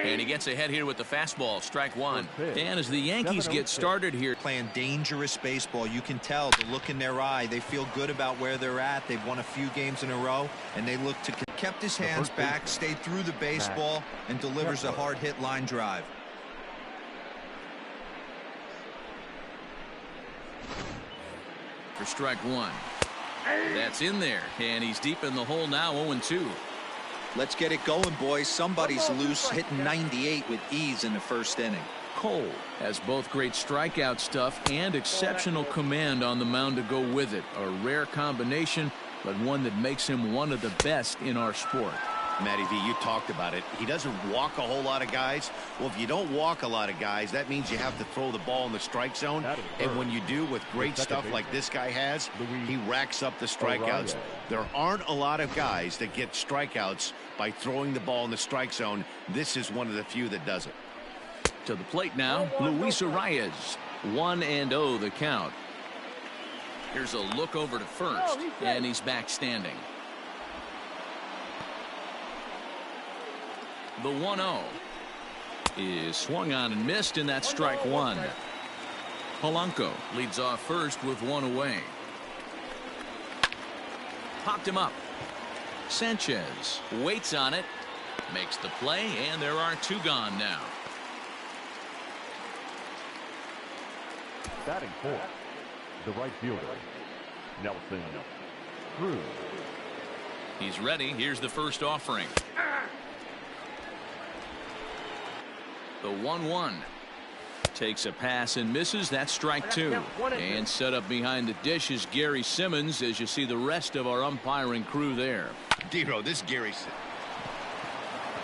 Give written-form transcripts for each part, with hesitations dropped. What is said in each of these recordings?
And he gets ahead here with the fastball, strike one. And as the Yankees get started here, playing dangerous baseball, you can tell the look in their eye. They feel good about where they're at. They've won a few games in a row, and they look to kept his hands back, stayed through the baseball, and delivers a hard hit line drive. For strike one. That's in there, and he's deep in the hole now, 0-2. Let's get it going, boys. Somebody's loose, hitting 98 with ease in the first inning. Cole has both great strikeout stuff and exceptional command on the mound to go with it. A rare combination, but one that makes him one of the best in our sport. Matty V, you talked about it. He doesn't walk a whole lot of guys. Well, if you don't walk a lot of guys, that means you have to throw the ball in the strike zone. And when you do with great stuff like this guy has, he racks up the strikeouts. There aren't a lot of guys that get strikeouts by throwing the ball in the strike zone. This is one of the few that does it. To the plate now, Luis Arias. 1-0 the count. Here's a look over to first, and he's back standing. The 1-0 is swung on and missed, and that's strike one. Polanco leads off first with one away. Popped him up. Sanchez waits on it, makes the play, and there are two gone now. Batting fourth, the right fielder, Nelson Cruz. He's ready. Here's the first offering. The 1-1 takes a pass and misses. That's strike two. And set up behind the dish is Gary Simmons, as you see the rest of our umpiring crew there. Dero, this Gary.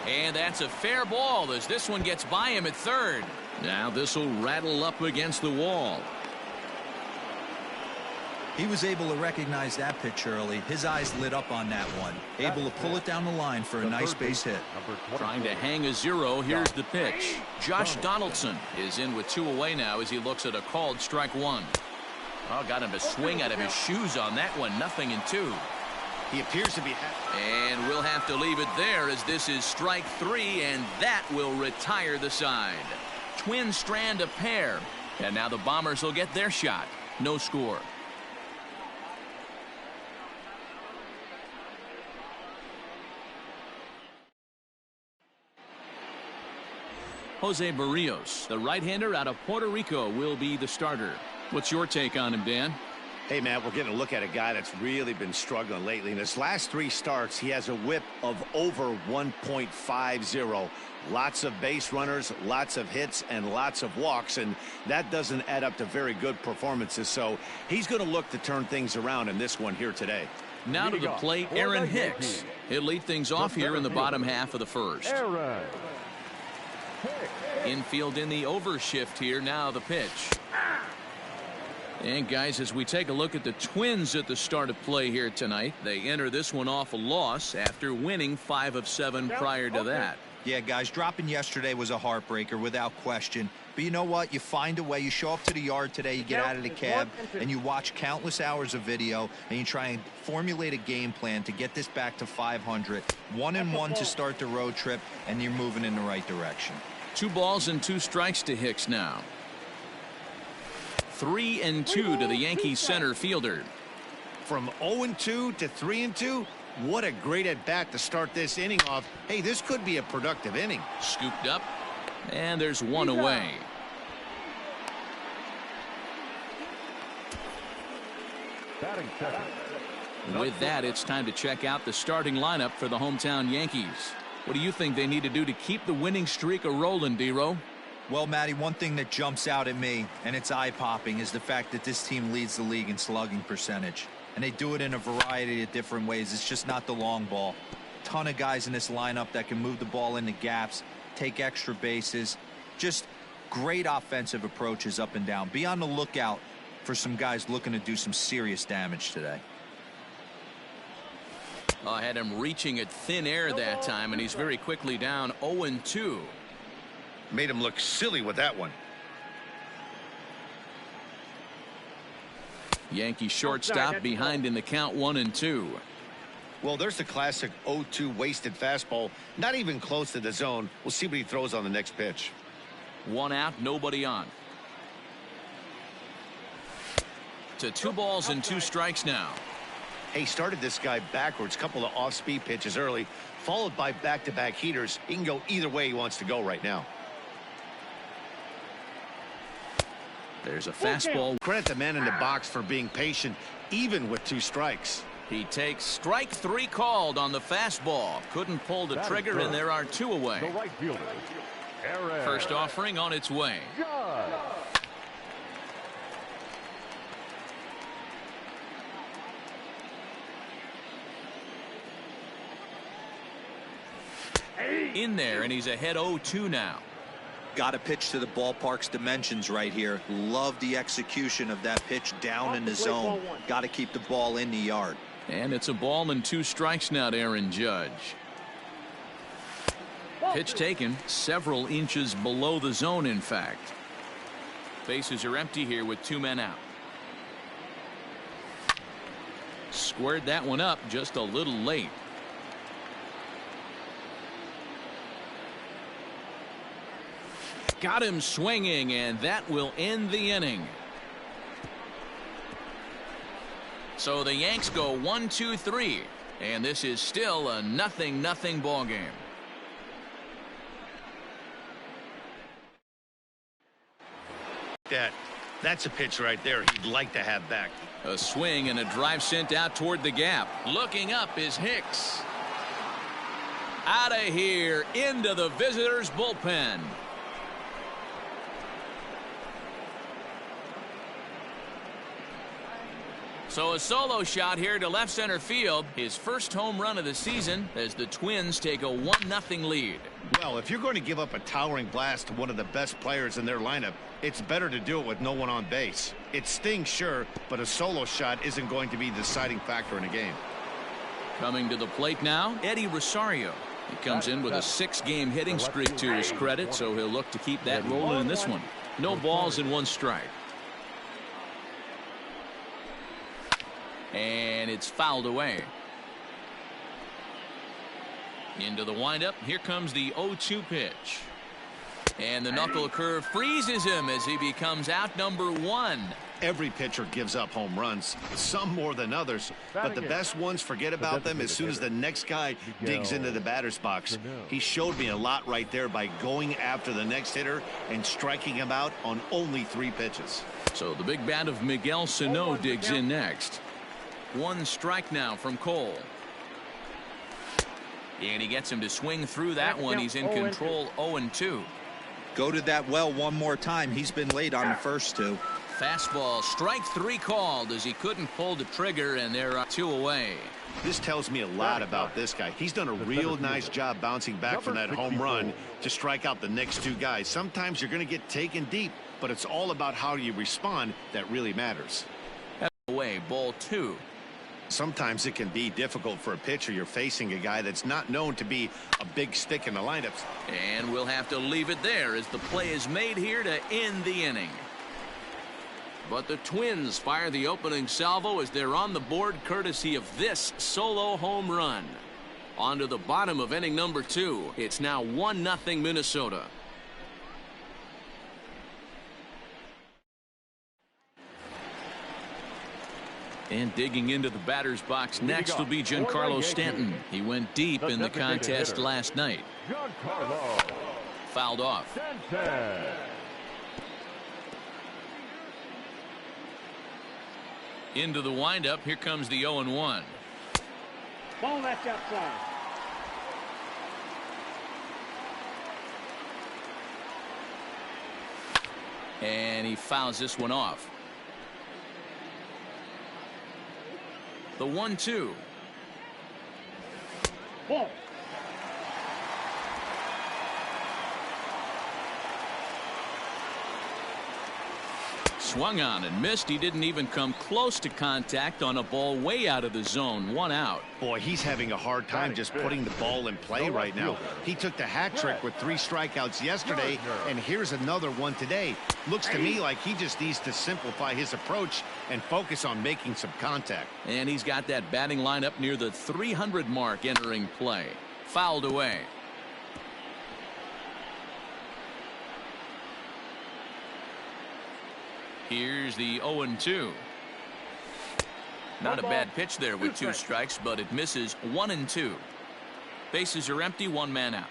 And that's a fair ball as this one gets by him at third. Now this will rattle up against the wall. He was able to recognize that pitch early. His eyes lit up on that one. Able to pull it down the line for a nice base hit. Trying to hang a zero. Here's the pitch. Josh Donaldson is in with two away now as he looks at a called strike one. Oh, got him to swing out of his shoes on that one. 0-2. He appears to be. And we'll have to leave it there as this is strike three, and that will retire the side. Twin strand a pair. And now the Bombers will get their shot. No score. Jose Barrios, the right-hander out of Puerto Rico, will be the starter. What's your take on him, Dan? Hey, Matt, we're getting a look at a guy that's really been struggling lately. In his last three starts, he has a whip of over 1.50. Lots of base runners, lots of hits, and lots of walks, and that doesn't add up to very good performances. So he's going to look to turn things around in this one here today. Now to the plate, Aaron Hicks. He'll lead things off here in the bottom half of the first. Infield in the overshift here. Now the pitch. And guys, as we take a look at the Twins at the start of play here tonight, they enter this one off a loss after winning 5 of 7 prior to that. Yeah, guys, dropping yesterday was a heartbreaker without question. But you know what? You find a way. You show up to the yard today, you get out of the cab, and you watch countless hours of video, and you try and formulate a game plan to get this back to 500. 1-1 to start the road trip, and you're moving in the right direction. 2 balls and 2 strikes to Hicks now. 3-2 to the Yankees center fielder. From 0-2 to 3-2, what a great at bat to start this inning off. Hey, this could be a productive inning. Scooped up, and there's one away. Batting second. With that, it's time to check out the starting lineup for the hometown Yankees. What do you think they need to do to keep the winning streak a-rolling, Dero? Well, Matty, one thing that jumps out at me, and it's eye-popping, is the fact that this team leads the league in slugging percentage. And they do it in a variety of different ways. It's just not the long ball. Ton of guys in this lineup that can move the ball into gaps, take extra bases. Just great offensive approaches up and down. Be on the lookout for some guys looking to do some serious damage today. I had him reaching at thin air that time, and he's very quickly down 0-2. Made him look silly with that one. Yankee shortstop behind in the count 1-2. Well, there's the classic 0-2 wasted fastball, not even close to the zone. We'll see what he throws on the next pitch. 1 out, nobody on. To 2 balls and 2 strikes now. He started this guy backwards, couple of off-speed pitches early, followed by back-to-back heaters. He can go either way he wants to go right now. There's a fastball. Credit the man in the box for being patient, even with 2 strikes. He takes strike 3 called on the fastball. Couldn't pull the trigger, and there are 2 away. The right fielder, First offering on its way. In there, and he's ahead 0-2 now. Got to pitch to the ballpark's dimensions right here. Love the execution of that pitch down in the zone. Got to keep the ball in the yard. And it's a ball and 2 strikes now to Aaron Judge. Pitch taken several inches below the zone, in fact. Bases are empty here with 2 men out. Squared that one up just a little late. Got him swinging, and that will end the inning. So the Yanks go 1-2-3, and this is still a 0-0 ball game. That's a pitch right there he'd like to have back. A swing and a drive sent out toward the gap. Looking up is Hicks. Out of here into the visitors' bullpen. So a solo shot here to left center field. His first home run of the season as the Twins take a 1-0 lead. Well, if you're going to give up a towering blast to one of the best players in their lineup, it's better to do it with no one on base. It stings, sure, but a solo shot isn't going to be the deciding factor in a game. Coming to the plate now, Eddie Rosario. He comes in with a 6-game hitting streak to his credit, so he'll look to keep that rolling in this one. No balls and 1 strike. And it's fouled away. Into the windup. Here comes the 0-2 pitch. And the knuckle curve freezes him as he becomes out number 1. Every pitcher gives up home runs, some more than others, but the best ones forget about them as soon as the next guy digs into the batter's box. He showed me a lot right there by going after the next hitter and striking him out on only 3 pitches. So the big bat of Miguel Sano digs in next. 1 strike now from Cole. And he gets him to swing through that one. He's in control 0-2. Go to that well one more time. He's been late on the first 2. Fastball, strike 3 called as he couldn't pull the trigger, and there are 2 away. This tells me a lot about this guy. He's done a real nice job bouncing back from that home run to strike out the next 2 guys. Sometimes you're going to get taken deep, but it's all about how you respond that really matters. Away, ball 2. Sometimes it can be difficult for a pitcher. You're facing a guy that's not known to be a big stick in the lineups. And we'll have to leave it there as the play is made here to end the inning. But the Twins fire the opening salvo as they're on the board courtesy of this solo home run. On to the bottom of inning number 2. It's now 1-0 Minnesota. And digging into the batter's box next will be Giancarlo Stanton. He went deep in the contest last night. Fouled off. Into the windup. Here comes the 0-1. Ball left outside. And he fouls this one off. The 1-2. Ball. Swung on and missed. He didn't even come close to contact on a ball way out of the zone. 1 out. Boy, he's having a hard time just putting the ball in play right now. He took the hat trick with 3 strikeouts yesterday, and here's another one today. Looks to me like he just needs to simplify his approach and focus on making some contact. And he's got that batting lineup near the 300 mark entering play. Fouled away. Here's the 0-2. Not a bad pitch there with 2 strikes, but it misses. 1-2. Bases are empty, 1 man out.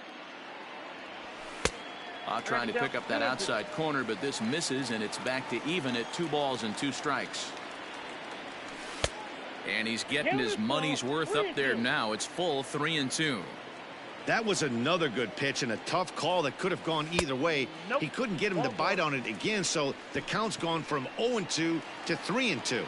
Trying to pick up that outside corner, but this misses, and it's back to even at 2 balls and 2 strikes. And he's getting his money's worth up there now. It's full 3-2. That was another good pitch and a tough call that could have gone either way. He couldn't get him to bite on it again, so the count's gone from 0-2 to 3-2.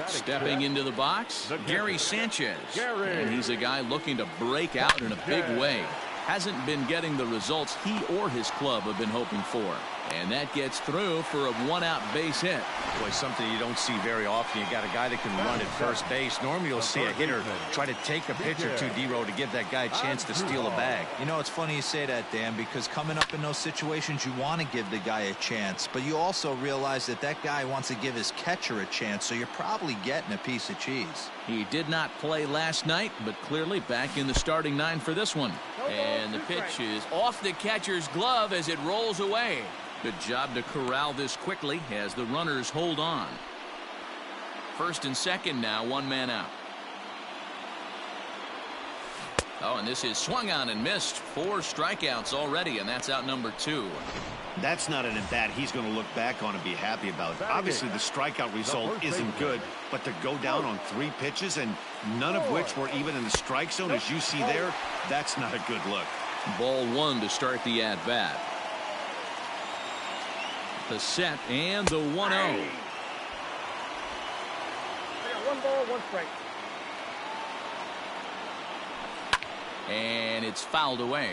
Stepping into the box, Gary Sanchez. And he's a guy looking to break out in a big way. Hasn't been getting the results he or his club have been hoping for. And that gets through for a 1-out base hit. Boy, something you don't see very often. You got a guy that can run at first base. Normally you'll see a hitter try to take a pitch or two, D-Row, to give that guy a chance to steal a bag. You know, it's funny you say that, Dan, because coming up in those situations, you want to give the guy a chance, but you also realize that that guy wants to give his catcher a chance, so you're probably getting a piece of cheese. He did not play last night, but clearly back in the starting 9 for this one. And the pitch is off the catcher's glove as it rolls away. Good job to corral this quickly as the runners hold on. First and second now, 1 man out. Oh, and this is swung on and missed. 4 strikeouts already, and that's out number 2. That's not an at-bat he's going to look back on and be happy about. Obviously, the strikeout result isn't good, but to go down on 3 pitches and none of which were even in the strike zone, as you see there, that's not a good look. Ball 1 to start the at-bat. The set and the 1-0. I got 1 ball, 1 strike. And it's fouled away.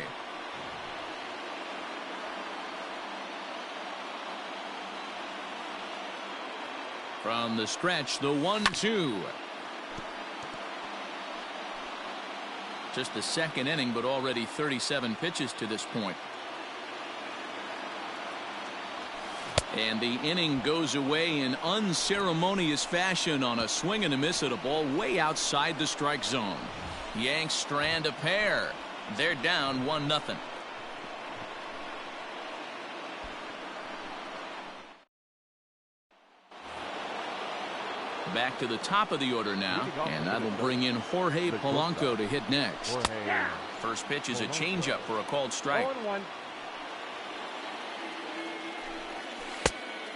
From the stretch, the 1-2. Just the second inning, but already 37 pitches to this point. And the inning goes away in unceremonious fashion on a swing and a miss at a ball way outside the strike zone. Yanks strand a pair. They're down 1-0. Back to the top of the order now, and that'll bring in Jorge Polanco to hit next. First pitch is a changeup for a called strike. 0-1.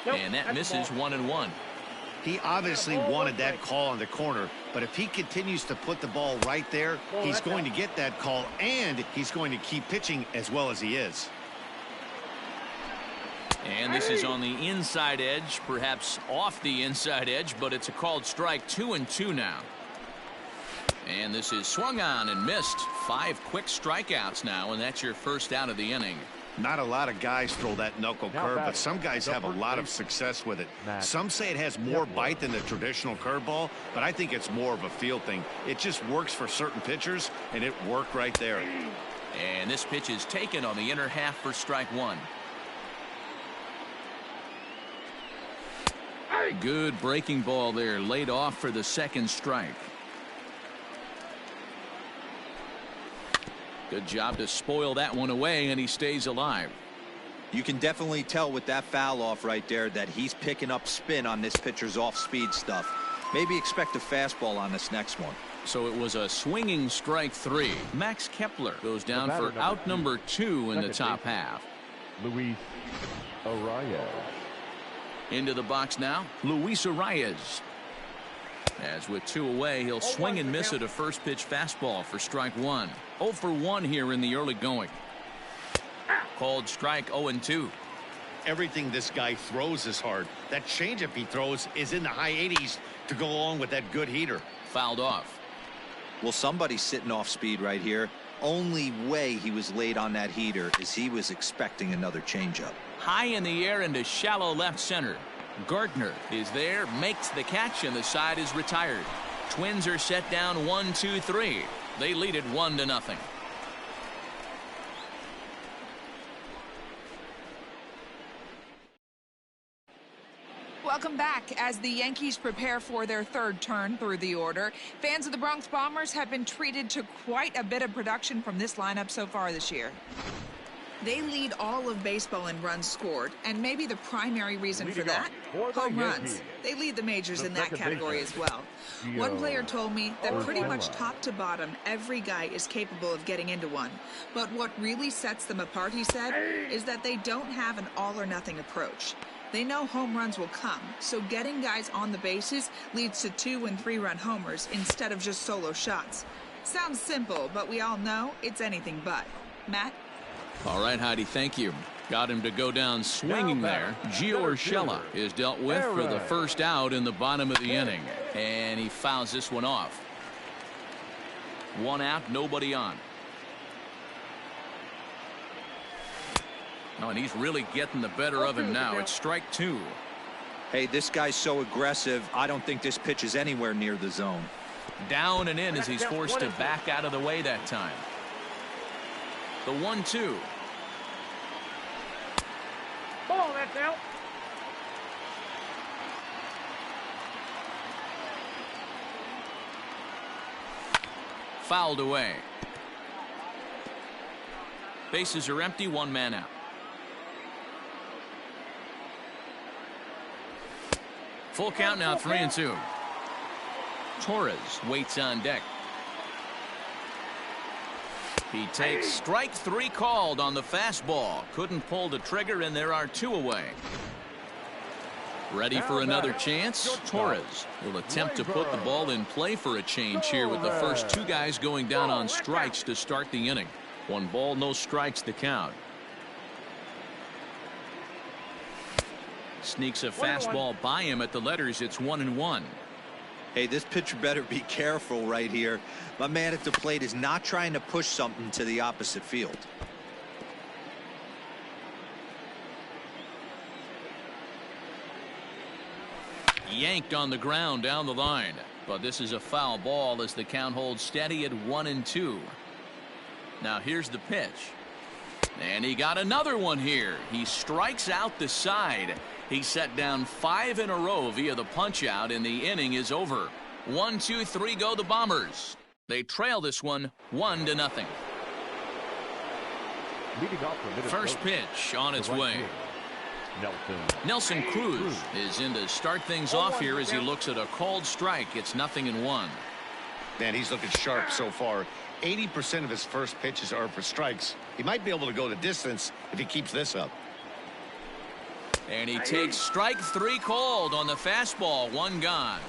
And that misses 1-1. He obviously wanted that call on the corner, but if he continues to put the ball right there, he's going to get that call, and he's going to keep pitching as well as he is. And this is on the inside edge, perhaps off the inside edge, but it's a called strike. 2-2 now. And this is swung on and missed. 5 quick strikeouts now, and that's your first out of the inning. Not a lot of guys throw that knuckle curve, but some guys have a lot of success with it. Some say it has more bite than the traditional curveball, but I think it's more of a feel thing. It just works for certain pitchers, and it worked right there. And this pitch is taken on the inner half for strike 1. Good breaking ball there, laid off for the second strike. Good job to spoil that one away, and he stays alive. You can definitely tell with that foul off right there that he's picking up spin on this pitcher's off-speed stuff. Maybe expect a fastball on this next one. So it was a swinging strike 3. Max Kepler goes down for out number 2 in the top half. Luis Arias. Into the box now, Luis Arias. As with 2 away, he'll swing and miss at a first pitch fastball for strike 1. 0 for 1 here in the early going. Called strike 0-2. Everything this guy throws is hard. That changeup he throws is in the high 80s to go along with that good heater. Fouled off. Well, somebody's sitting off speed right here. Only way he was late on that heater is he was expecting another changeup. High in the air into shallow left center. Gardner is there, makes the catch, and the side is retired. Twins are set down 1-2-3. They lead it 1-0. Welcome back. As the Yankees prepare for their third turn through the order, fans of the Bronx Bombers have been treated to quite a bit of production from this lineup so far this year. They lead all of baseball in runs scored, and maybe the primary reason for that, home runs. They lead the majors in that category as well. One player told me that pretty much top to bottom, every guy is capable of getting into one. But what really sets them apart, he said, is that they don't have an all-or-nothing approach. They know home runs will come, so getting guys on the bases leads to 2- and 3-run homers instead of just solo shots. Sounds simple, but we all know it's anything but. Matt? All right, Heidi, thank you. Got him to go down swinging there. Gio Urshela is dealt with for the first out in the bottom of the inning, and he fouls this one off. 1 out, nobody on. Oh, and he's really getting the better of him now. It's strike 2. Hey, this guy's so aggressive, I don't think this pitch is anywhere near the zone. Down and in as he's forced to back out of the way that time. The 1-2. Ball, that's out. Fouled away. Bases are empty, 1 man out. Full count now, 3-2. Torres waits on deck. He takes strike 3 called on the fastball. Couldn't pull the trigger, and there are 2 away. Ready for another chance? Torres will attempt to put the ball in play for a change here with the first 2 guys going down on strikes to start the inning. 1 ball, no strikes to count. Sneaks a fastball by him at the letters. It's 1-1. Hey, this pitcher better be careful right here. My man at the plate is not trying to push something to the opposite field. Yanked on the ground down the line, but this is a foul ball as the count holds steady at 1-2. Now here's the pitch, and he got another one here. He strikes out the side. He set down 5 in a row via the punch out, and the inning is over. 1-2-3 go the Bombers. They trail this one 1-0. First pitch on its way. Nelson Cruz is in to start things off here as he looks at a called strike. It's 0-1. Man, he's looking sharp so far. 80% of his first pitches are for strikes. He might be able to go the distance if he keeps this up. And he takes strike 3 called on the fastball. 1 gone.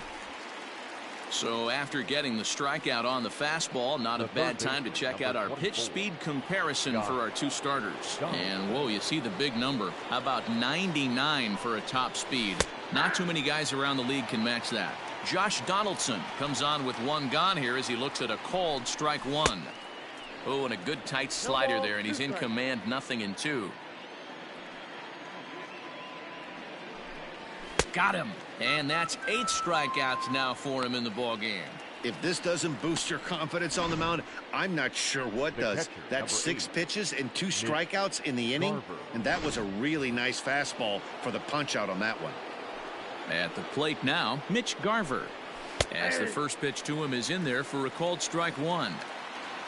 So after getting the strikeout on the fastball, not a bad time to check out our pitch speed comparison for our 2 starters. And whoa, you see the big number. How about 99 for a top speed? Not too many guys around the league can match that. Josh Donaldson comes on with 1 gone here as he looks at a called strike 1. Oh, and a good tight slider there, and he's in command, 0-2. Got him. And that's 8 strikeouts now for him in the ballgame. If this doesn't boost your confidence on the mound, I'm not sure what does. That's 6 pitches and 2 strikeouts in the inning, and that was a really nice fastball for the punch out on that one. At the plate now, Mitch Garver, as the first pitch to him is in there for a called strike 1.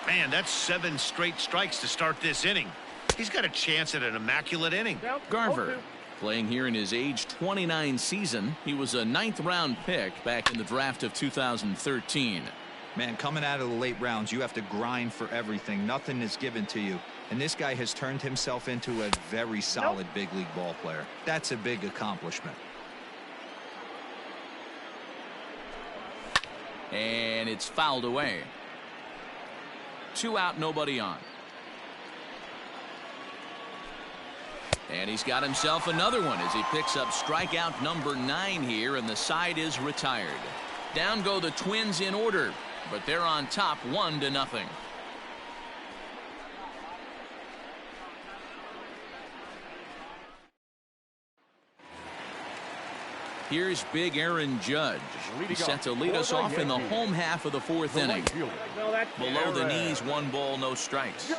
Man, that's 7 straight strikes to start this inning. He's got a chance at an immaculate inning. Garver, playing here in his age 29 season. He was a 9th round pick back in the draft of 2013. Man, coming out of the late rounds, you have to grind for everything. Nothing is given to you. And this guy has turned himself into a very solid big league ball player. That's a big accomplishment. And it's fouled away. 2 out, nobody on. And he's got himself another one as he picks up strikeout number 9 here, and the side is retired. Down go the Twins in order, but they're on top 1-0. Here's big Aaron Judge. He's set to lead us off in the home half of the fourth inning. No, that's Below the knees, 1 ball, no strikes.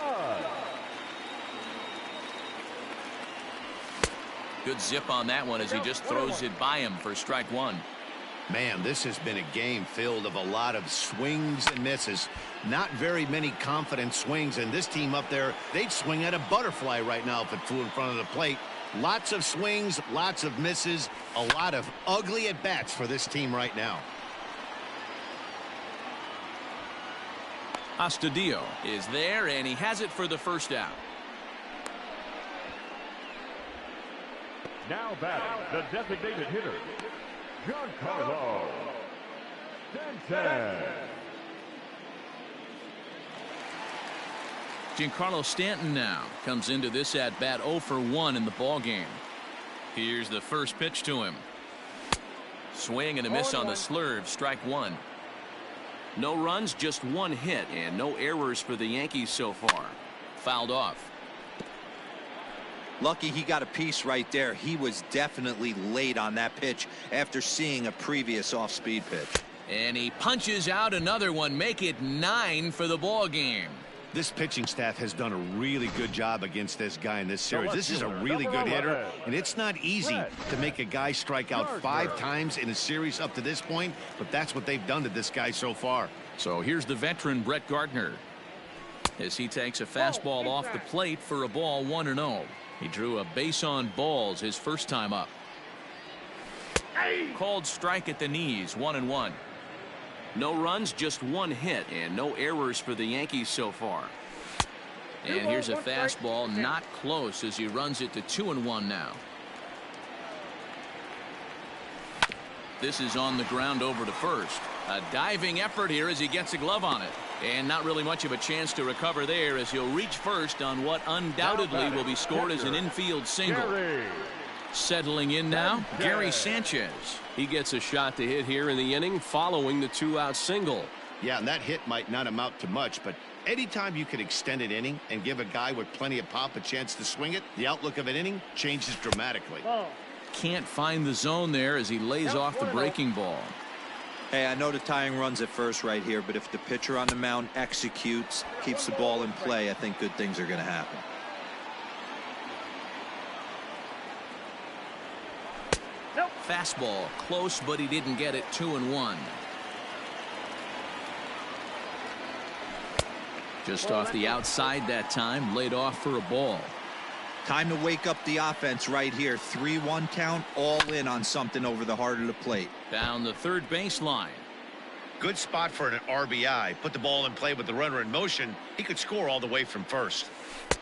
Good zip on that one as he just throws it by him for strike 1. Man, this has been a game filled of a lot of swings and misses. Not very many confident swings, and this team up there, they'd swing at a butterfly right now if it flew in front of the plate. Lots of swings, lots of misses, a lot of ugly at-bats for this team right now. Astudillo is there, and he has it for the first out. Now batting, the designated hitter, Giancarlo Stanton. Giancarlo Stanton now comes into this at-bat 0 for 1 in the ballgame. Here's the first pitch to him. Swing and a miss on the slurve, strike 1. No runs, just 1 hit, and no errors for the Yankees so far. Fouled off. Lucky he got a piece right there. He was definitely late on that pitch after seeing a previous off-speed pitch. And he punches out another one, make it 9 for the ball game. This pitching staff has done a really good job against this guy in this series. This is a really good hitter, and it's not easy to make a guy strike out 5 times in a series up to this point, but that's what they've done to this guy so far. So here's the veteran Brett Gardner as he takes a fastball off the plate for a ball, 1-0. He drew a base on balls his first time up. Called strike at the knees, 1-1. No runs, just 1 hit, and no errors for the Yankees so far. And here's a fastball, not close, as he runs it to 2-1 now. This is on the ground over to first. A diving effort here as he gets a glove on it. And not really much of a chance to recover there as he'll reach first on what undoubtedly will be scored as an infield single. Settling in now, Gary Sanchez. He gets a shot to hit here in the inning following the 2-out single. Yeah, and that hit might not amount to much, but anytime you can extend an inning and give a guy with plenty of pop a chance to swing it, the outlook of an inning changes dramatically. Can't find the zone there as he lays off the breaking ball. Hey, I know the tying run's at first right here, but if the pitcher on the mound executes, keeps the ball in play, I think good things are going to happen. Fastball close, but he didn't get it. 2-1. Just off the outside that time, laid off for a ball. Time to wake up the offense right here. 3-1 count, all in on something over the heart of the plate. Down the third baseline. Good spot for an RBI. Put the ball in play with the runner in motion. He could score all the way from first.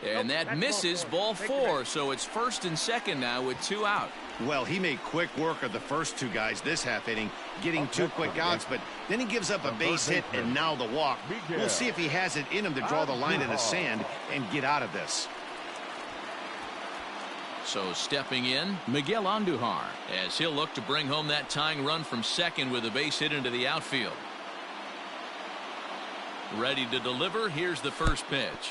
And that misses, ball 4, so it's first and second now with 2 out. Well, he made quick work of the first 2 guys this half inning, getting 2 quick outs, but then he gives up a base hit and now the walk. We'll see if he has it in him to draw the line in the sand and get out of this. So stepping in, Miguel Andujar, as he'll look to bring home that tying run from second with a base hit into the outfield. Ready to deliver. Here's the first pitch.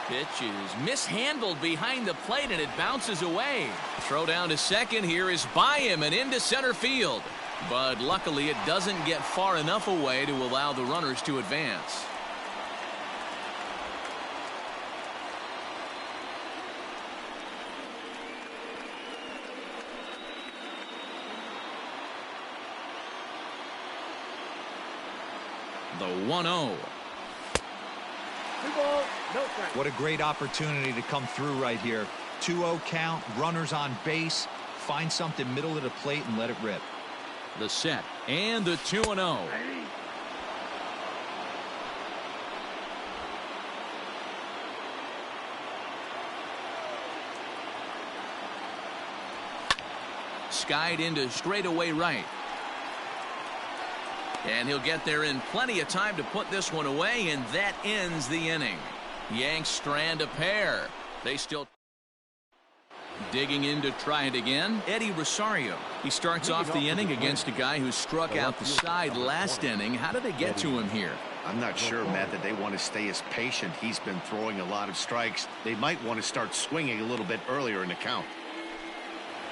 Pitch is mishandled behind the plate and it bounces away. Throw down to second here is by him and into center field. But luckily it doesn't get far enough away to allow the runners to advance. The 1-0. What a great opportunity to come through right here. 2-0 count, runners on base. Find something middle of the plate and let it rip. The set and the 2-0. Skied into straightaway right. And he'll get there in plenty of time to put this one away, and that ends the inning. Yanks strand a pair. They still digging in to try it again. Eddie Rosario. He starts off the inning against a guy who struck out the side last inning. How did they get to him here? I'm not sure, Matt, that they want to stay as patient. He's been throwing a lot of strikes. They might want to start swinging a little bit earlier in the count.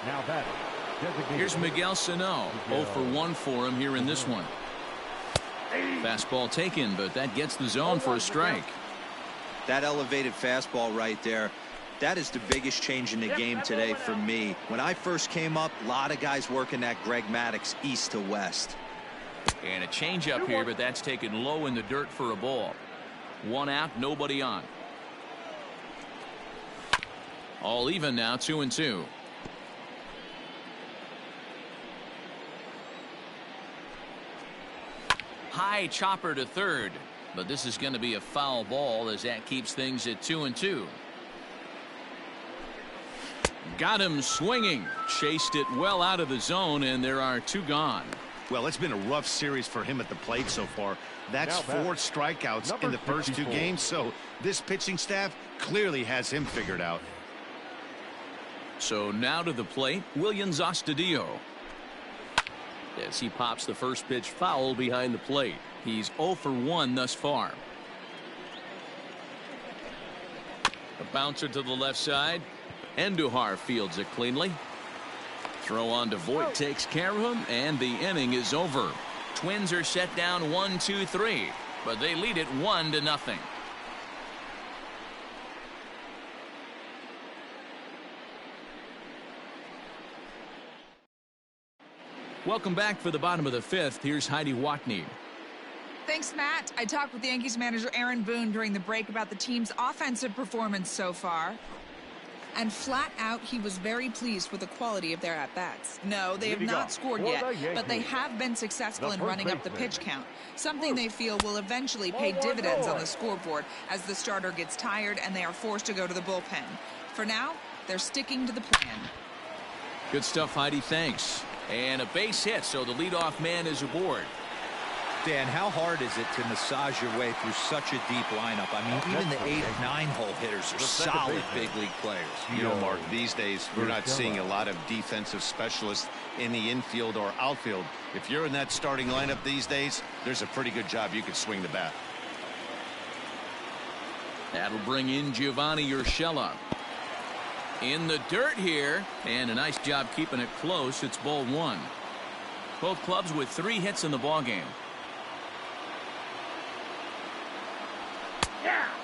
Now batting, Here's Miguel Sano. 0 for 1 for him here in this one. Fastball taken, but that gets the zone for a strike. That elevated fastball right there, that is the biggest change in the game today for me. When I first came up, a lot of guys working that Greg Maddux east to west. And a changeup here, but that's taken low in the dirt for a ball. 1 out, nobody on. All even now, 2-2. High chopper to third, but this is going to be a foul ball as that keeps things at 2-2. Got him swinging, chased it well out of the zone, and there are 2 gone. Well, it's been a rough series for him at the plate so far. That's 4 strikeouts in the first 2 games, so this pitching staff clearly has him figured out. So now to the plate, Williams Astudillo. As he pops the first pitch foul behind the plate. He's 0 for 1 thus far. A bouncer to the left side. Andujar fields it cleanly. Throw on to Voit takes care of him, and the inning is over. Twins are set down 1-2-3, but they lead it 1-0. Welcome back for the bottom of the 5th. Here's Heidi Watney. Thanks, Matt. I talked with Yankees manager Aaron Boone during the break about the team's offensive performance so far. And flat out, he was very pleased with the quality of their at-bats. No, they have not scored yet, but they have been successful in running up the pitch count, something they feel will eventually pay dividends on the scoreboard as the starter gets tired and they are forced to go to the bullpen. For now, they're sticking to the plan. Good stuff, Heidi. Thanks. And a base hit, so the leadoff man is aboard. Dan, how hard is it to massage your way through such a deep lineup? I mean, even the 8 and 9 hole hitters are solid big league players. You know, Mark, these days we're not seeing a lot of defensive specialists in the infield or outfield. If you're in that starting lineup these days, there's a pretty good job you could swing the bat. That'll bring in Giovanni Urshela. In the dirt here, and a nice job keeping it close. It's ball 1. Both clubs with 3 hits in the ballgame.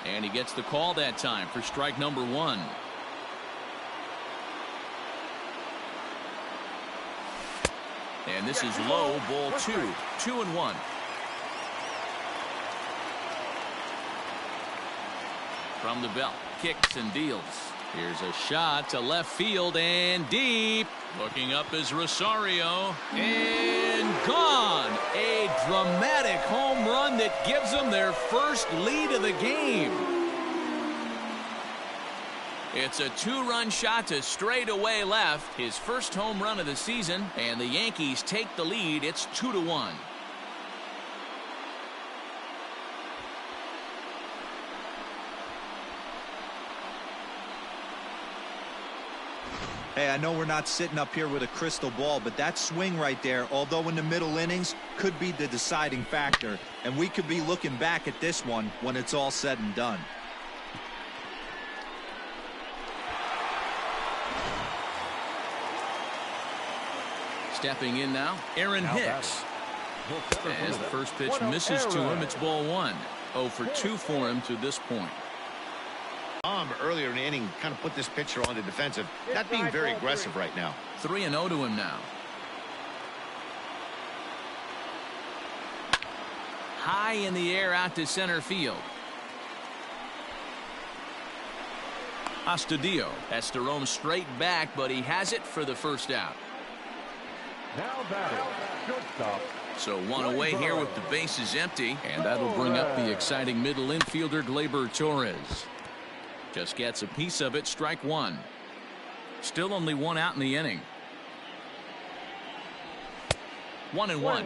And he gets the call that time for strike number 1. And this is low, ball 2. 2-1. From the belt, kicks and deals. Here's a shot to left field and deep. Looking up is Rosario. And gone. A dramatic home run that gives them their first lead of the game. It's a 2-run shot to straightaway left. His first home run of the season. And the Yankees take the lead. It's 2-1. Hey, I know we're not sitting up here with a crystal ball, but that swing right there, although in the middle innings, could be the deciding factor. And we could be looking back at this one when it's all said and done. Stepping in now, Aaron Hicks. As the first pitch misses to him, it's ball 1. 0 for 2 for him to this point. Earlier in the inning kind of put this pitcher on the defensive, not being very aggressive right now. 3-0 to him now. High in the air out to center field. Astudillo has to roam straight back, but he has it for the first out. Now batting, shortstop. So 1 away here with the bases empty, and that'll bring up the exciting middle infielder Gleyber Torres. Just gets a piece of it, strike 1. Still only 1 out in the inning. 1-1.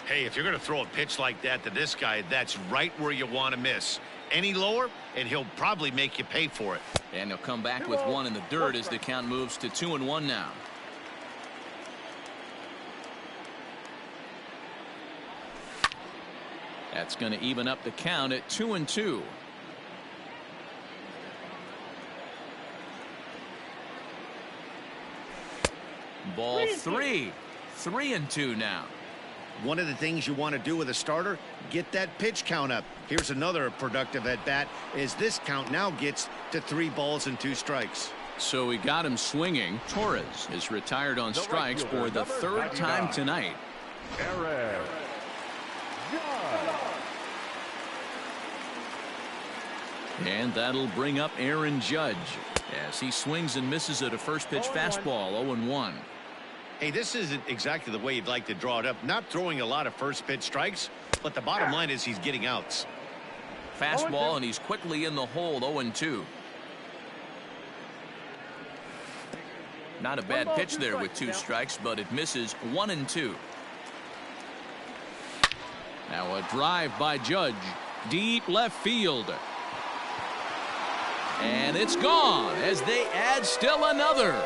Hey, if you're going to throw a pitch like that to this guy, that's right where you want to miss. Any lower, and he'll probably make you pay for it. And he'll come back with 1 in the dirt as the count moves to 2-1 now. That's going to even up the count at 2-2. Ball 3. 3-2 now. One of the things you want to do with a starter, get that pitch count up. Here's another productive at bat as this count now gets to 3 balls and 2 strikes. So we got him swinging. Torres is retired on strikes for the 3rd time tonight. And that'll bring up Aaron Judge as he swings and misses at a first pitch fastball. 0-1. Hey, this isn't exactly the way you'd like to draw it up. Not throwing a lot of first pitch strikes, but the bottom line is he's getting outs. Fastball, and he's quickly in the hole. 0-2. Not a bad pitch there with 2 strikes, but it misses. 1-2. Now a drive by Judge. Deep left field. And it's gone as they add still another.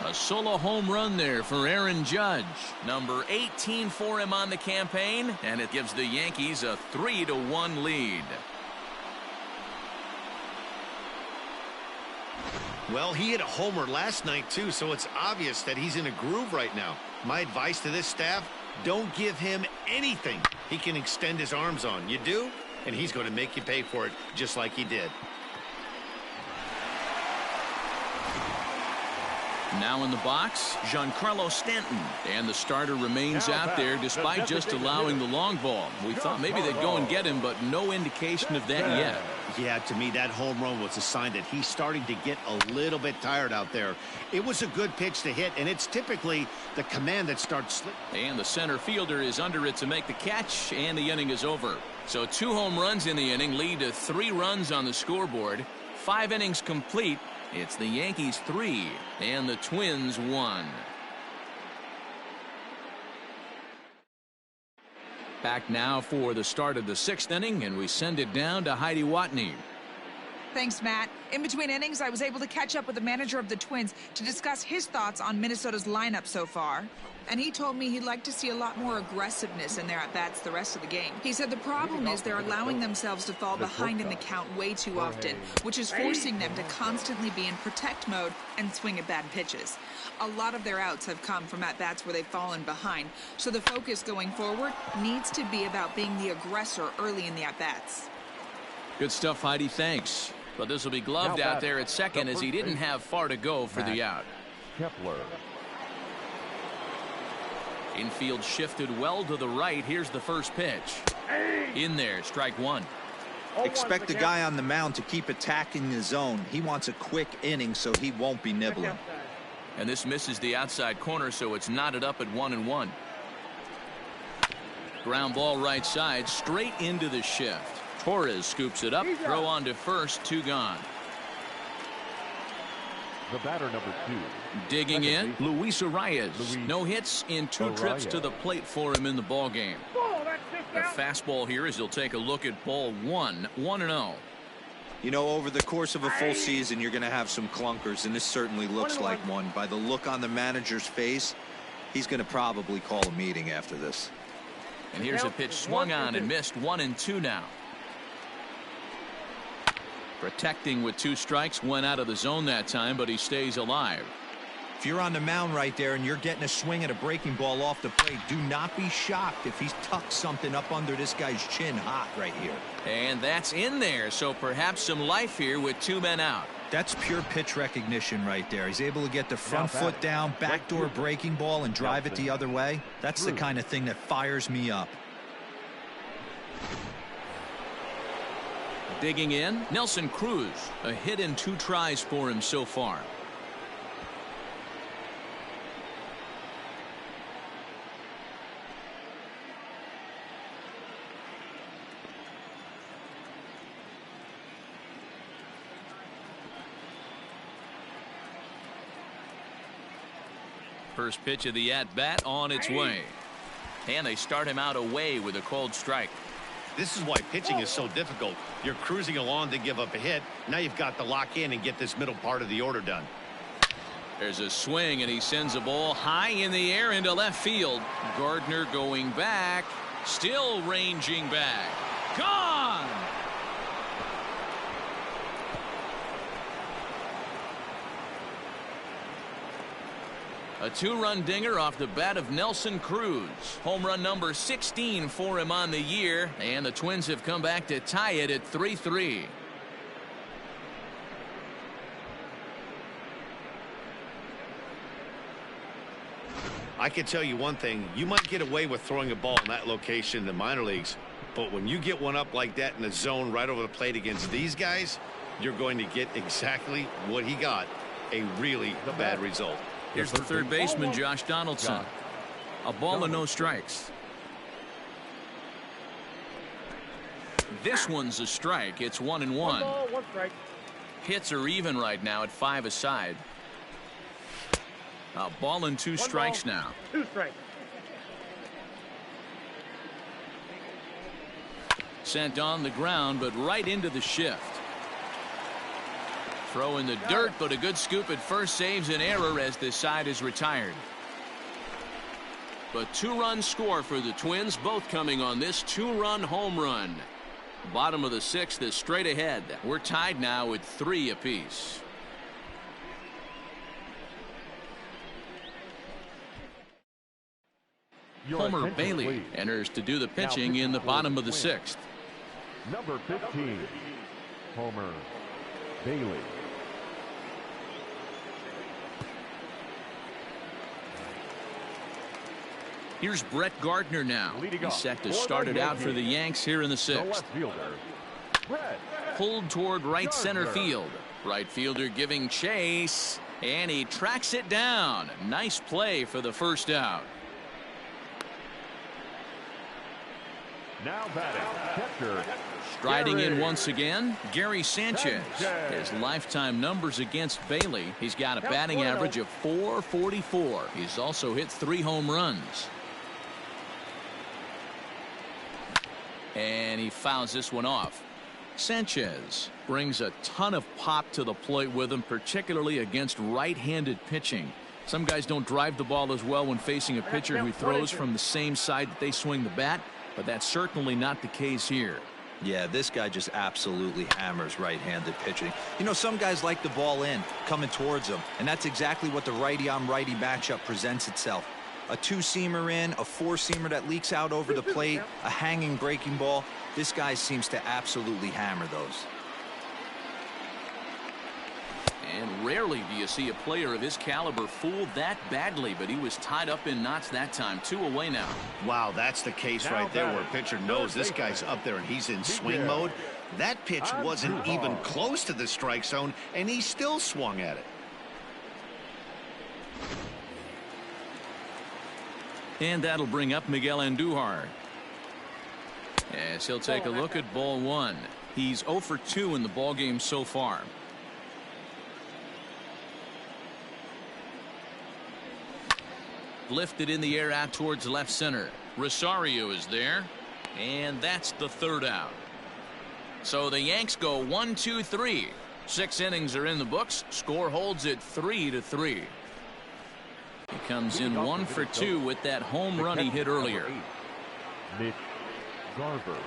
A solo home run there for Aaron Judge. Number 18 for him on the campaign, and it gives the Yankees a 3-1 lead. Well, he hit a homer last night, too, so it's obvious that he's in a groove right now. My advice to this staff, don't give him anything he can extend his arms on. You do, and he's going to make you pay for it just like he did. Now in the box, Giancarlo Stanton. And the starter remains out there despite just allowing the long ball. We thought maybe they'd go and get him, but no indication of that yet. Yeah, to me, that home run was a sign that he's starting to get a little bit tired out there. It was a good pitch to hit, and it's typically the command that starts slipping. And the center fielder is under it to make the catch, and the inning is over. So 2 home runs in the inning lead to 3 runs on the scoreboard. 5 innings complete. It's the Yankees 3 and the Twins 1. Back now for the start of the 6th inning, and we send it down to Heidi Watney. Thanks, Matt. In between innings, I was able to catch up with the manager of the Twins to discuss his thoughts on Minnesota's lineup so far. And he told me he'd like to see a lot more aggressiveness in their at-bats the rest of the game. He said the problem is they're allowing themselves to fall behind in the count way too often, which is forcing them to constantly be in protect mode and swing at bad pitches. A lot of their outs have come from at-bats where they've fallen behind, so the focus going forward needs to be about being the aggressor early in the at-bats. Good stuff, Heidi. Thanks. But this will be gloved out there at second as he didn't have far to go for the out. Kepler. Infield shifted well to the right. Here's the first pitch. In there, strike 1. Expect the guy on the mound to keep attacking the zone. He wants a quick inning, so he won't be nibbling. And this misses the outside corner, so it's knotted up at 1-1. Ground ball right side, straight into the shift. Torres scoops it up, throw on to first, 2 gone. The batter, number 2. Digging in, Luis Arias. No hits in 2 trips to the plate for him in the ball game. A fastball here as he'll take a look at ball 1, 1-0. You know, over the course of a full season, you're going to have some clunkers, and this certainly looks like one. By the look on the manager's face, he's going to probably call a meeting after this. And here's a pitch swung on and missed. 1-2 now. Protecting with 2 strikes, went out of the zone that time, but he stays alive. If you're on the mound right there and you're getting a swing at a breaking ball off the plate, do not be shocked if he's tucked something up under this guy's chin hot right here. And that's in there, so perhaps some life here with 2 men out. That's pure pitch recognition right there. He's able to get the front foot down, backdoor breaking ball, and drive it the other way. That's the kind of thing that fires me up. Digging in, Nelson Cruz. A hit in 2 tries for him so far. First pitch of the at-bat on its way. And they start him out away with a called strike. This is why pitching is so difficult. You're cruising along to give up a hit. Now you've got to lock in and get this middle part of the order done. There's a swing, and he sends a ball high in the air into left field. Gardner going back, still ranging back. Gone! A two-run dinger off the bat of Nelson Cruz. Home run number 16 for him on the year, and the Twins have come back to tie it at 3-3. I can tell you one thing. You might get away with throwing a ball in that location in the minor leagues, but when you get one up like that in the zone right over the plate against these guys, you're going to get exactly what he got, a really bad result. Here's the third baseman, Josh Donaldson. A ball and no strikes. This one's a strike. It's 1-1. 1 ball, 1 strike. Hits are even right now at 5 aside. A ball and 2 strikes now. 2 strikes. Sent on the ground, but right into the shift. Throw in the dirt, but a good scoop at first saves an error as this side is retired. But 2-run score for the Twins, both coming on this 2-run home run. Bottom of the 6th is straight ahead. We're tied now with 3 apiece. Homer Bailey enters to do the pitching in the bottom of the 6th. Number 15, Homer Bailey. Here's Brett Gardner now. He's set to start it out for the Yanks here in the 6th. Pulled toward right center field. Right fielder giving chase, and he tracks it down. Nice play for the first out. Now batting, catcher. Striding in once again, Gary Sanchez. His lifetime numbers against Bailey. He's got a batting average of .444. He's also hit 3 home runs. And he fouls this one off. Sanchez brings a ton of pop to the plate with him, particularly against right-handed pitching. Some guys don't drive the ball as well when facing a pitcher who throws from the same side that they swing the bat, but that's certainly not the case here. Yeah, this guy just absolutely hammers right-handed pitching. You know, some guys like the ball in, coming towards them, and that's exactly what the righty-on-righty matchup presents itself. A 2-seamer in, a 4-seamer that leaks out over the plate, a hanging breaking ball. This guy seems to absolutely hammer those. And rarely do you see a player of his caliber fooled that badly, but he was tied up in knots that time. 2 away now. Wow, that's the case right there where a pitcher knows this guy's up there and he's in swing mode. That pitch wasn't even close to the strike zone, and he still swung at it. And that'll bring up Miguel Andujar. As he'll take a look at ball 1. He's 0 for 2 in the ballgame so far. Lifted in the air out towards left center. Rosario is there, and that's the 3rd out. So the Yanks go 1-2-3. 6 innings are in the books. Score holds at 3-3. He comes in 1 for 2 with that home run he hit earlier. Mitch Garver.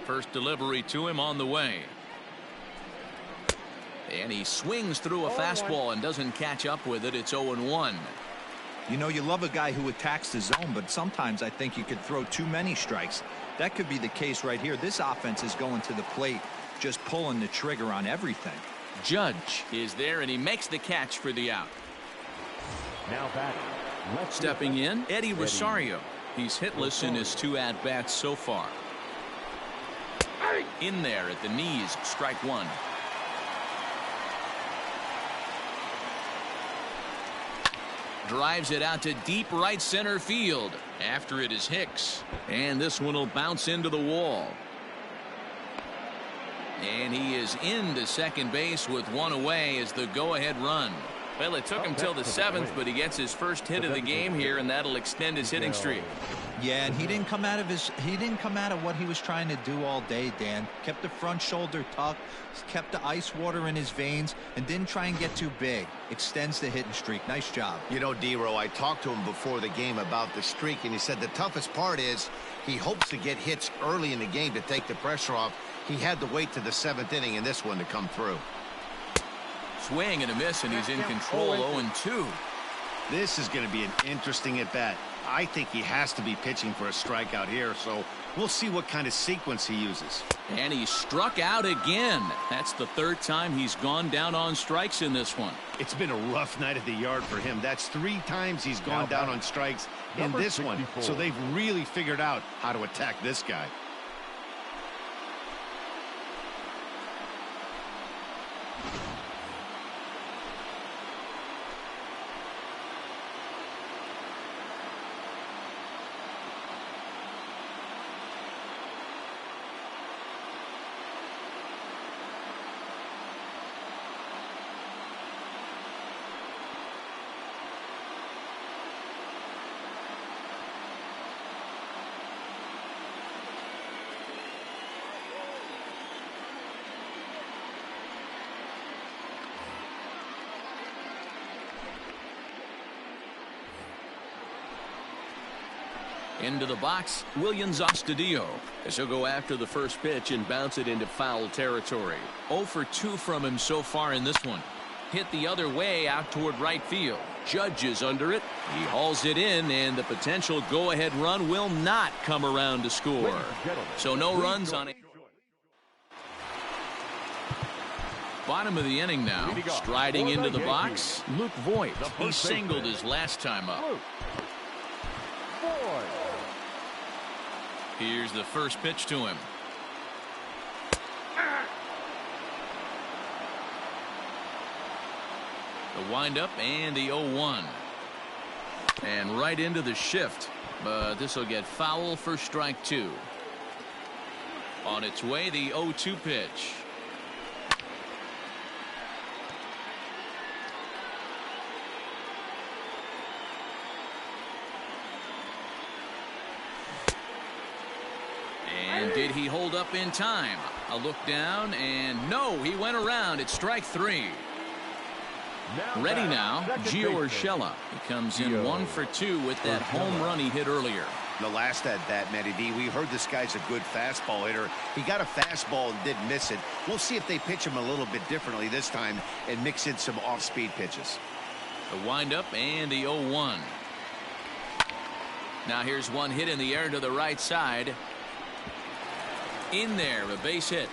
First delivery to him on the way. And he swings through a fastball and doesn't catch up with it. It's 0-1. You know, you love a guy who attacks the zone, but sometimes I think you could throw too many strikes. That could be the case right here. This offense is going to the plate, just pulling the trigger on everything. Judge is there, and he makes the catch for the out. Now batting. Stepping in, Eddie Rosario. He's hitless in his 2 at-bats so far. In there at the knees, strike 1. Drives it out to deep right center field. After it is Hicks. And this one will bounce into the wall. And he is into second base with 1 away as the go-ahead run. Well, it took him till the 7th, but he gets his first hit of the game here, and that'll extend his hitting streak. Yeah, and he didn't come out of what he was trying to do all day, Dan. Kept the front shoulder tucked, kept the ice water in his veins, and didn't try and get too big. Extends the hitting streak. Nice job. You know, D-Row, I talked to him before the game about the streak, and he said the toughest part is he hopes to get hits early in the game to take the pressure off. He had to wait to the 7th inning in this one to come through. Swing and a miss, and he's in control. 0-2. This is going to be an interesting at-bat. I think he has to be pitching for a strikeout here, so we'll see what kind of sequence he uses. And he struck out again. That's the 3rd time he's gone down on strikes in this one. It's been a rough night at the yard for him. That's 3 times he's gone down on strikes in this one. So they've really figured out how to attack this guy. Into the box, Williams Astudillo, as he'll go after the first pitch and bounce it into foul territory. 0 for 2 from him so far in this one. Hit the other way out toward right field. Judge is under it. He hauls it in, and the potential go-ahead run will not come around to score. So no runs on it. Bottom of the inning now. Striding into the box, Luke Voigt. He singled his last time up. Here's the first pitch to him. The windup and the 0-1. And right into the shift. But this will get foul for strike 2. On its way, the 0-2 pitch. And did he hold up in time? A look down, and no, he went around. It's strike 3. Ready now, Gio Urshela. He comes in 1 for 2 with that home run he hit earlier. The last at-bat, Matty D, we heard this guy's a good fastball hitter. He got a fastball and did miss it. We'll see if they pitch him a little bit differently this time and mix in some off-speed pitches. The windup and the 0-1. Now here's one hit in the air to the right side. In there, a base hit.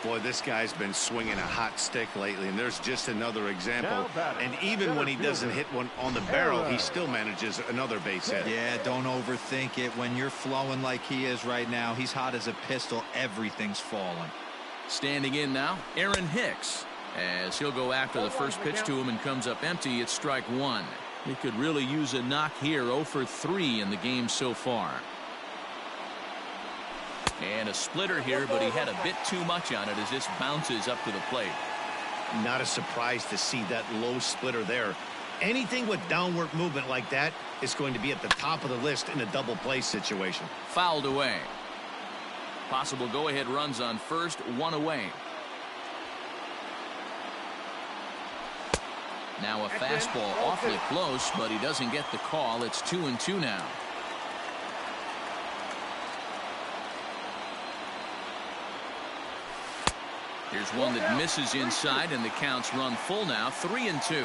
Boy, this guy's been swinging a hot stick lately, and there's just another example. And even when he doesn't hit one on the barrel, he still manages another base hit. Yeah, don't overthink it. When you're flowing like he is right now, he's hot as a pistol. Everything's falling. Standing in now, Aaron Hicks, as he'll go after the first pitch to him and comes up empty. It's strike 1. He could really use a knock here. 0 for 3 in the game so far. And a splitter here, but he had a bit too much on it as this bounces up to the plate. Not a surprise to see that low splitter there. Anything with downward movement like that is going to be at the top of the list in a double play situation. Fouled away. Possible go-ahead runs on first, 1 away. Now a fastball awfully close, but he doesn't get the call. It's 2-2 now. Here's one that misses inside, and the count's run full now. 3-2.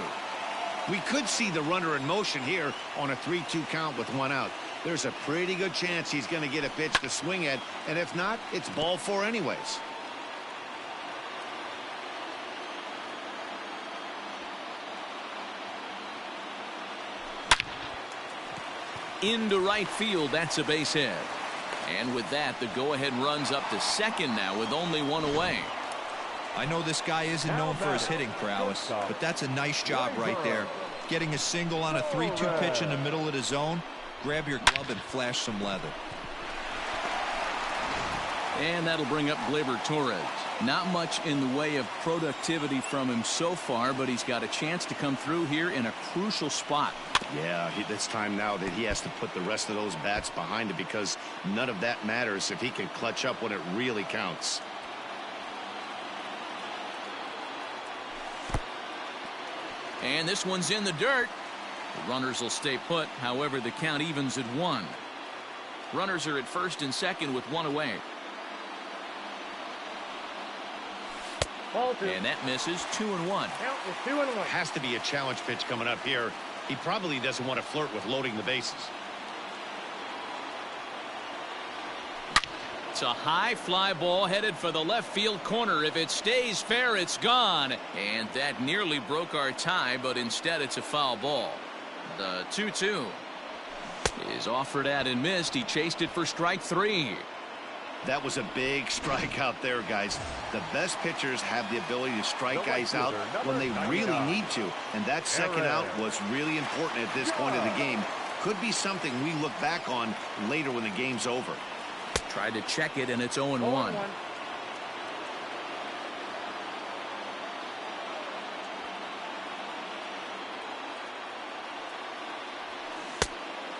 We could see the runner in motion here on a 3-2 count with 1 out. There's a pretty good chance he's going to get a pitch to swing at, and if not, it's ball 4 anyways. Into right field, that's a base hit. And with that, the go-ahead runs up to second now with only 1 away. I know this guy isn't known for his hitting prowess, but that's a nice job right there. Getting a single on a 3-2 pitch in the middle of the zone. Grab your glove and flash some leather. And that'll bring up Gleyber Torres. Not much in the way of productivity from him so far, but he's got a chance to come through here in a crucial spot. Yeah, it's time now that he has to put the rest of those bats behind it, because none of that matters if he can clutch up when it really counts. And this one's in the dirt. The runners will stay put. However, the count evens at 1. Runners are at first and second with 1 away. Ball 2. And that misses. 2-1. Count is 2-1. Has to be a challenge pitch coming up here. He probably doesn't want to flirt with loading the bases. It's a high fly ball headed for the left field corner. If it stays fair, it's gone. And that nearly broke our tie, but instead it's a foul ball. The 2-2 is offered at and missed. He chased it for strike 3. That was a big strikeout there, guys. The best pitchers have the ability to strike guys out when they really need to. And that second out was really important at this point of the game. Could be something we look back on later when the game's over. Tried to check it, and it's 0-1.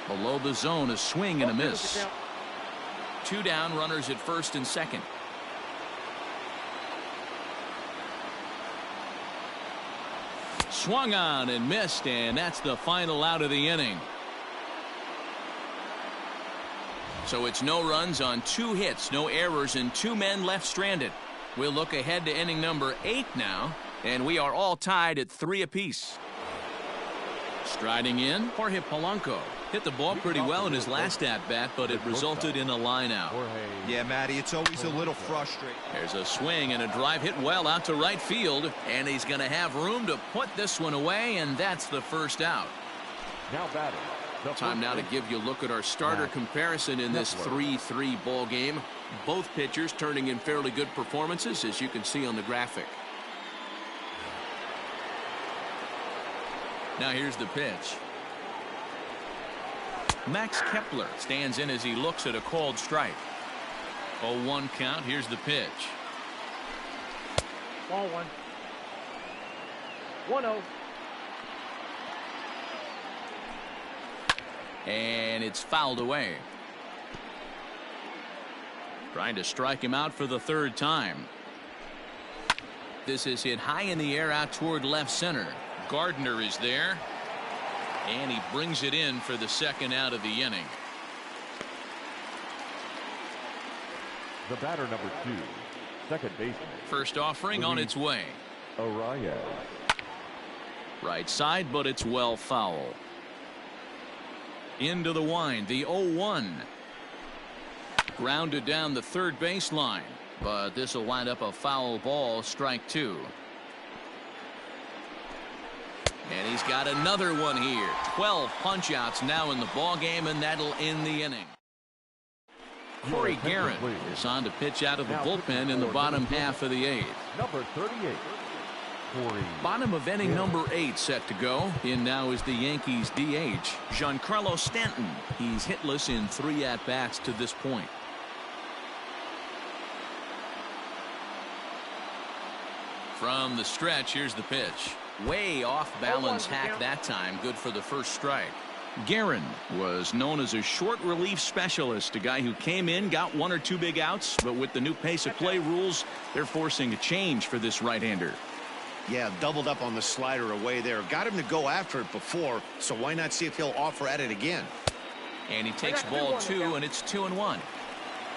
Below the zone, a swing and a miss. 2 down, runners at first and second. Swung on and missed, and that's the final out of the inning. So it's no runs on 2 hits, no errors, and 2 men left stranded. We'll look ahead to inning number 8 now, and we are all tied at 3 apiece. Striding in, Jorge Polanco. Hit the ball pretty well in his last at-bat, but it resulted in a line-out. Yeah, Matty, it's always a little frustrating. There's a swing and a drive hit well out to right field, and he's going to have room to put this one away, and that's the first out. Now batting. Time now to give you a look at our starter comparison in this 3-3 ball game. Both pitchers turning in fairly good performances, as you can see on the graphic. Now here's the pitch. Max Kepler stands in as he looks at a called strike. 0-1 count. Here's the pitch. Ball 1. 1-0. And it's fouled away. Trying to strike him out for the 3rd time. This is hit high in the air out toward left center. Gardner is there. And he brings it in for the 2nd out of the inning. The batter number 2, second baseman. First offering on its way. Arias. Right side, but it's well foul. Into the wind, the 0-1. Grounded down the 3rd baseline, but this will wind up a foul ball, strike 2. And he's got another one here. 12 punch-outs now in the ball game, and that'll end the inning. Corey Guerin is on to pitch out of the bullpen in the bottom half of the 8th. Number 38. Bottom of inning number 8 set to go. In now is the Yankees DH, Giancarlo Stanton. He's hitless in 3 at-bats to this point. From the stretch, here's the pitch. Way off balance hack that time. Good for the first strike. Guerin was known as a short relief specialist, a guy who came in, got 1 or 2 big outs, but with the new pace of play rules, they're forcing a change for this right-hander. Yeah, doubled up on the slider away there. Got him to go after it before, so why not see if he'll offer at it again? And he takes ball 2, and it's 2-1.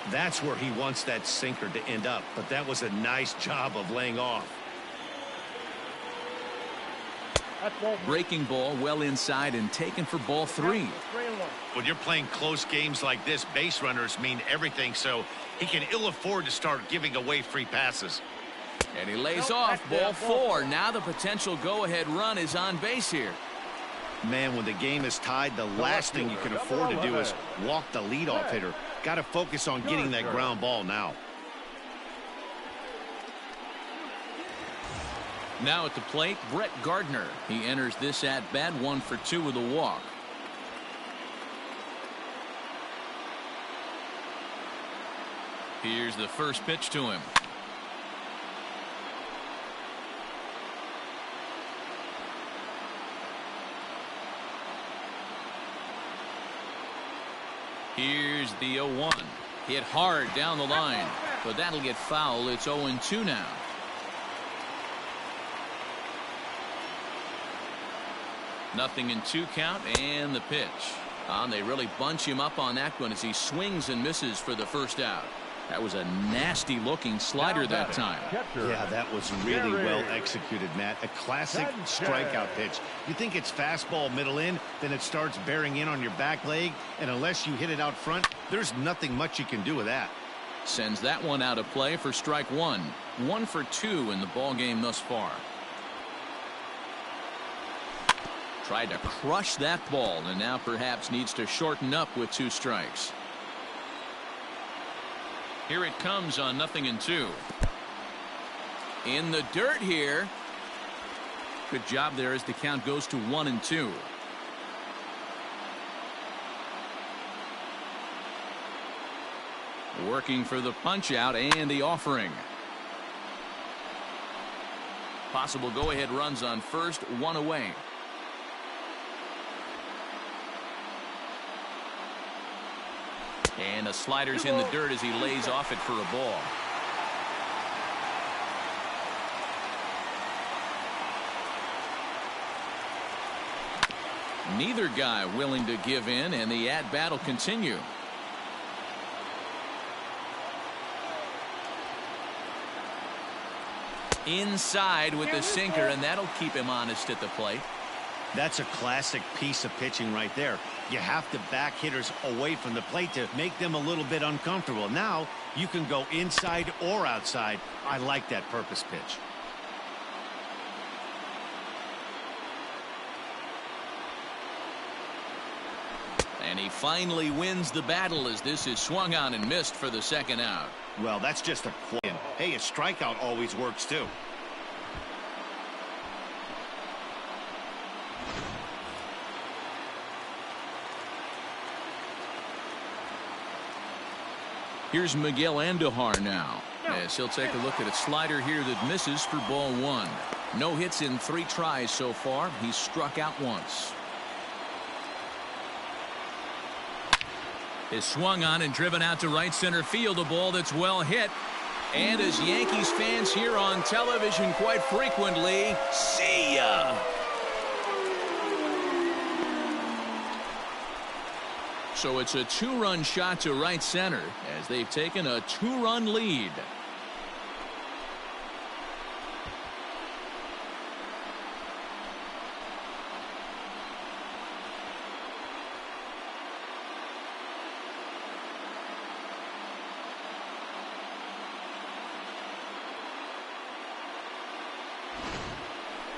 That's where he wants that sinker to end up, but that was a nice job of laying off. Breaking ball well inside and taken for ball 3. When you're playing close games like this, base runners mean everything, so he can ill afford to start giving away free passes. And he lays off ball 4. Now the potential go-ahead run is on base here. Man, when the game is tied, the last thing you can afford to do is walk the leadoff hitter. Got to focus on getting that ground ball now. Now at the plate, Brett Gardner. He enters this at-bat 1 for 2 with a walk. Here's the first pitch to him. Here's the 0-1. Hit hard down the line, but that'll get foul. It's 0-2 now. Nothing in 2 count, and the pitch. They really bunch him up on that one as he swings and misses for the first out. That was a nasty looking slider that time. Yeah, that was really well executed, Matt. A classic strikeout pitch. You think it's fastball middle in, then it starts bearing in on your back leg, and unless you hit it out front, there's nothing much you can do with that. Sends that one out of play for strike 1. 1 for 2 in the ball game thus far. Tried to crush that ball, and now perhaps needs to shorten up with 2 strikes. Here it comes on 0-2. In the dirt here. Good job there as the count goes to 1-2. Working for the punch out and the offering. Possible go-ahead runs on first, 1 away. And the slider's in the dirt as he lays off it for a ball. Neither guy willing to give in, and the at-bat will continue. Inside with the sinker, and that'll keep him honest at the plate. That's a classic piece of pitching right there. You have to back hitters away from the plate to make them a little bit uncomfortable. Now you can go inside or outside. I like that purpose pitch. And he finally wins the battle as this is swung on and missed for the second out. Well, that's just a quote. Hey, a strikeout always works too. Here's Miguel Andujar now, as he'll take a look at a slider here that misses for ball 1. No hits in 3 tries so far. He's struck out once. Is swung on and driven out to right center field. A ball that's well hit. And as Yankees fans hear on television quite frequently, see ya! So it's a 2-run shot to right center as they've taken a 2-run lead.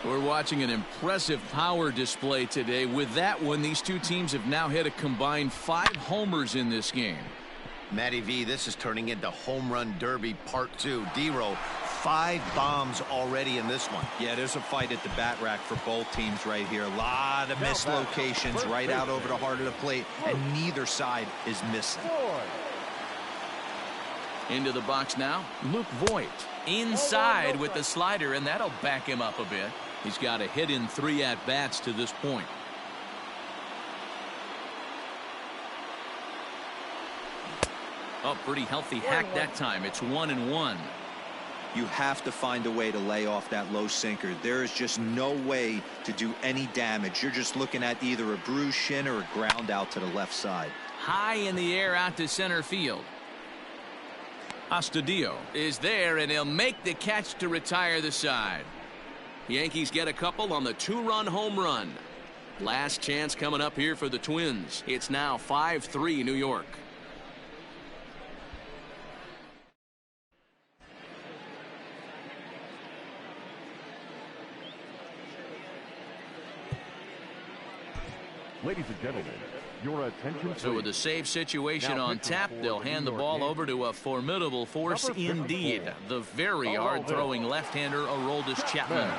We're watching an impressive power display today. With that one, these two teams have now hit a combined 5 homers in this game. Matty V, this is turning into home run derby part 2. D-Row, 5 bombs already in this one. Yeah, there's a fight at the bat rack for both teams right here. A lot of mislocations right out over the heart of the plate, and neither side is missing. Into the box now, Luke Voigt. Inside with the slider, and that'll back him up a bit. He's got a hit in 3 at-bats to this point. Oh, pretty healthy hack that time. It's 1-1. You have to find a way to lay off that low sinker. There is just no way to do any damage. You're just looking at either a bruised shin or a ground out to the left side. High in the air out to center field. Astudillo is there, and he'll make the catch to retire the side. Yankees get a couple on the 2-run home run. Last chance coming up here for the Twins. It's now 5-3 New York. Ladies and gentlemen, your attention. So with the save situation on tap, they'll hand the ball over to a formidable force indeed. The very hard-throwing left-hander Aroldis Chapman.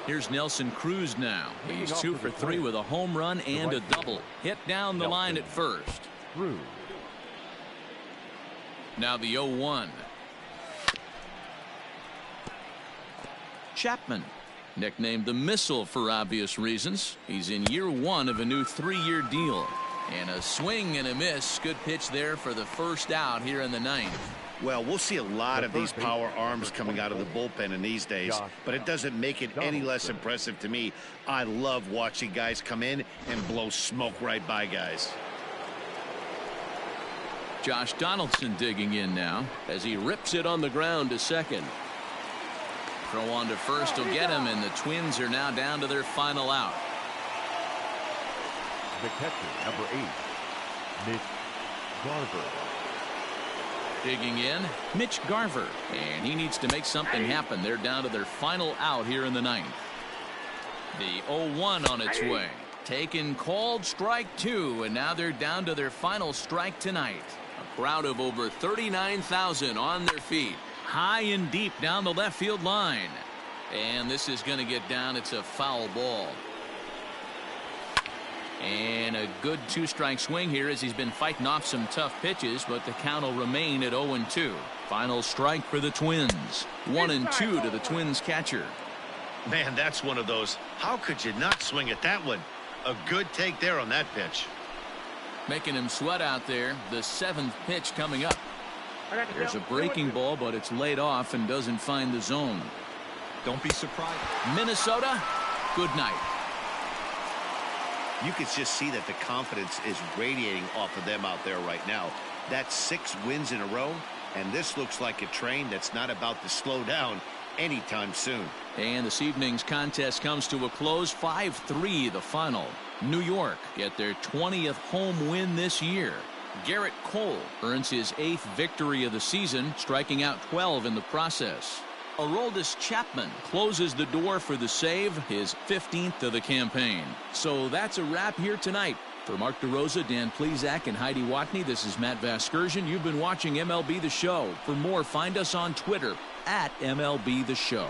Here's Nelson Cruz now. He's 2 for 3 with a home run and a double. Hit down the line at first. Now the 0-1. Chapman, nicknamed the Missile for obvious reasons. He's in year 1 of a new 3-year deal. And a swing and a miss. Good pitch there for the first out here in the 9th. Well, we'll see a lot of these power arms coming out of the bullpen in these days, but it doesn't make it any less impressive to me. I love watching guys come in and blow smoke right by guys. Josh Donaldson digging in now as he rips it on the ground to second. Throw on to first will get him, and the Twins are now down to their final out. The catcher, number 8, Mitch Garver. Digging in, Mitch Garver, and he needs to make something happen. They're down to their final out here in the 9th. The 0-1 on its way. Taken, called, strike 2, and now they're down to their final strike tonight. A crowd of over 39,000 on their feet. High and deep down the left field line. And this is going to get down. It's a foul ball. And a good 2-strike swing here as he's been fighting off some tough pitches, but the count will remain at 0-2. Final strike for the Twins. 1-2 to the Twins catcher. Man, that's one of those. How could you not swing at that one? A good take there on that pitch. Making him sweat out there. The 7th pitch coming up. There's a breaking ball, but it's laid off and doesn't find the zone. Don't be surprised. Minnesota, good night. You can just see that the confidence is radiating off of them out there right now. That's 6 wins in a row, and this looks like a train that's not about to slow down anytime soon. And this evening's contest comes to a close. 5-3 the final. New York get their 20th home win this year. Garrett Cole earns his 8th victory of the season, striking out 12 in the process. Aroldis Chapman closes the door for the save, his 15th of the campaign. So that's a wrap here tonight. For Mark DeRosa, Dan Plesac, and Heidi Watney, this is Matt Vasgersian. You've been watching MLB The Show. For more, find us on Twitter @MLB The Show.